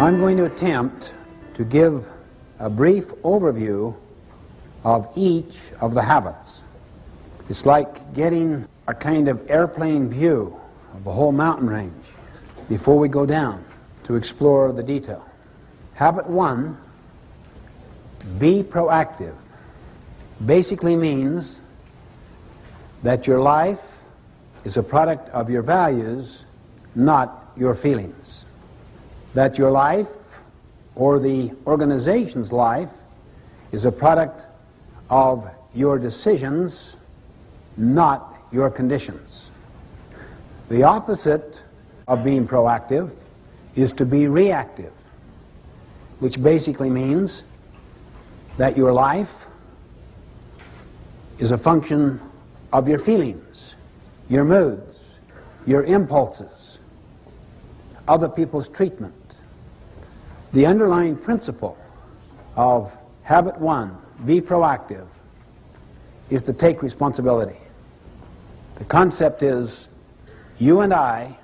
I'm going to attempt to give a brief overview of each of the habits. It's like getting a kind of airplane view of the whole mountain range before we go down to explore the detail. Habit 1, be proactive, basically means that your life is a product of your values, not your feelings. That your life, or the organization's life, is a product of your decisions, not your conditions. The opposite of being proactive is to be reactive, which basically means that your life is a function of your feelings, your moods, your impulses, other people's treatment. The underlying principle of habit 1, be proactive, is to take responsibility. The concept is you and I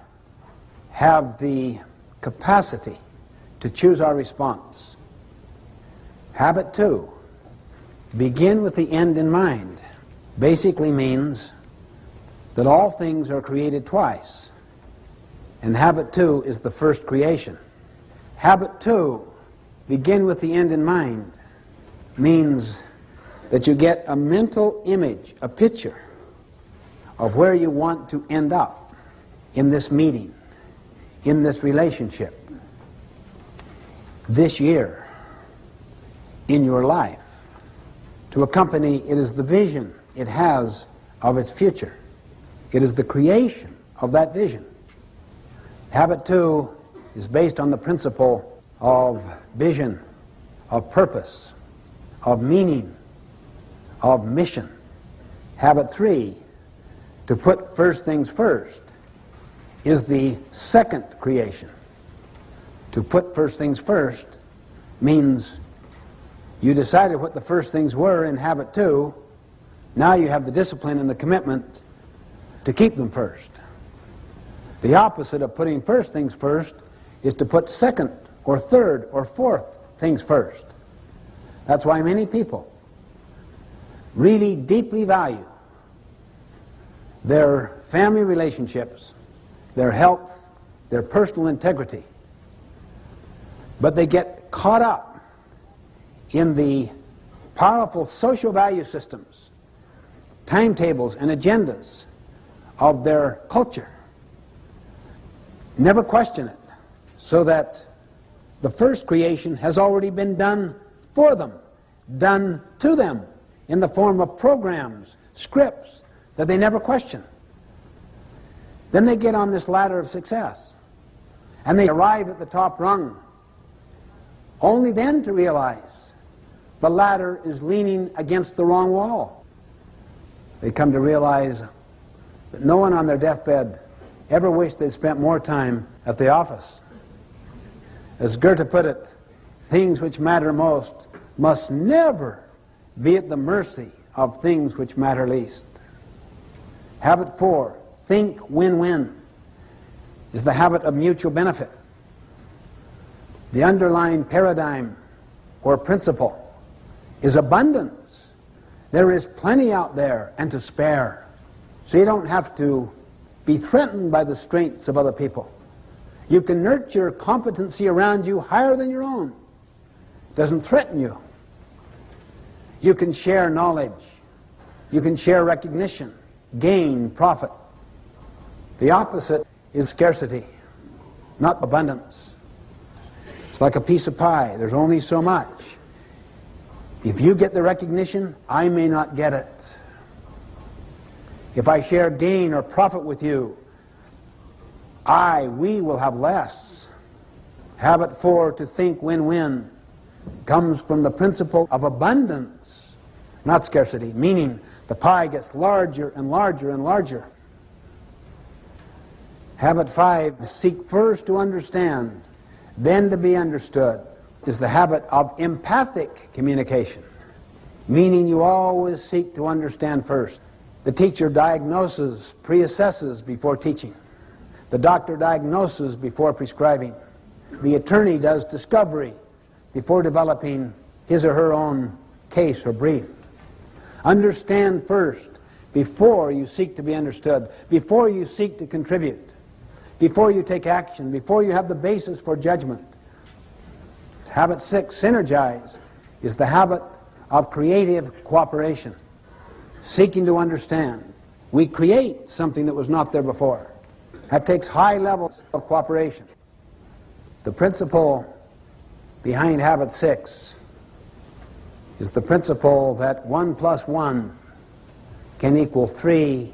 have the capacity to choose our response. Habit 2, begin with the end in mind, basically means that all things are created twice, and habit 2 is the first creation. Habit 2, begin with the end in mind, means that you get a mental image, a picture of where you want to end up in this meeting, in this relationship, this year, in your life. To a company, it is the vision it has of its future. It is the creation of that vision. Habit 2 is based on the principle of vision, of purpose, of meaning, of mission. Habit 3, to put first things first, is the second creation. To put first things first means you decided what the first things were in habit 2. Now you have the discipline and the commitment to keep them first. The opposite of putting first things first is to put second or third or fourth things first. That's why many people really deeply value their family relationships, their health, their personal integrity, but they get caught up in the powerful social value systems, timetables and agendas of their culture. Never question it, so that the first creation has already been done for them, done to them in the form of programs, scripts that they never question. Then they get on this ladder of success, and they arrive at the top rung, only then to realize the ladder is leaning against the wrong wall. They come to realize that no one on their deathbed ever wished they'd spent more time at the office. As Goethe put it, things which matter most must never be at the mercy of things which matter least. Habit 4, think win-win, is the habit of mutual benefit. The underlying paradigm or principle is abundance. There is plenty out there and to spare. So you don't have to be threatened by the strengths of other people. You can nurture competency around you higher than your own. It doesn't threaten you. You can share knowledge. You can share recognition, gain, profit. The opposite is scarcity, not abundance. It's like a piece of pie. There's only so much. If you get the recognition, I may not get it. If I share gain or profit with you, we will have less. Habit 4, to think win-win, comes from the principle of abundance, not scarcity, meaning the pie gets larger and larger and larger. Habit 5, seek first to understand, then to be understood, is the habit of empathic communication, meaning you always seek to understand first. The teacher diagnoses, pre-assesses before teaching. The doctor diagnoses before prescribing. The attorney does discovery before developing his or her own case or brief. Understand first before you seek to be understood, before you seek to contribute, before you take action, before you have the basis for judgment. Habit 6, synergize, is the habit of creative cooperation, seeking to understand. We create something that was not there before. That takes high levels of cooperation. The principle behind habit 6 is the principle that 1 plus 1 can equal 3,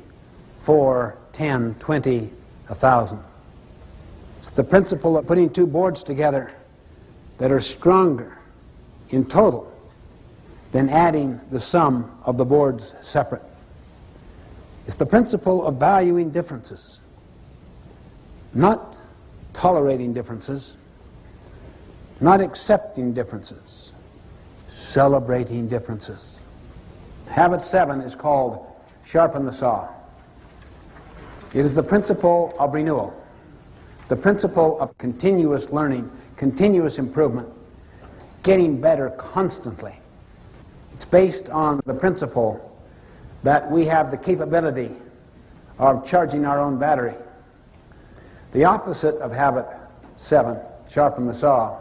4, 10, 20, 1,000. It's the principle of putting two boards together that are stronger in total than adding the sum of the boards separate. It's the principle of valuing differences, not tolerating differences, not accepting differences, celebrating differences. Habit 7 is called sharpen the saw. It is the principle of renewal, the principle of continuous learning, continuous improvement, getting better constantly. It's based on the principle that we have the capability of charging our own battery. The opposite of habit 7, sharpen the saw,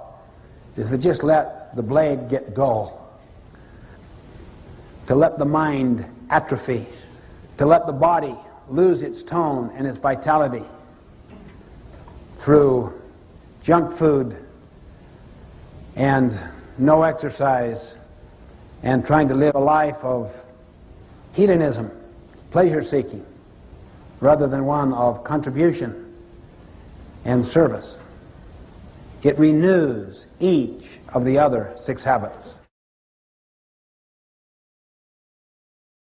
is to just let the blade get dull, to let the mind atrophy, to let the body lose its tone and its vitality through junk food and no exercise and trying to live a life of hedonism, pleasure-seeking, rather than one of contribution and service. It renews each of the other 6 habits.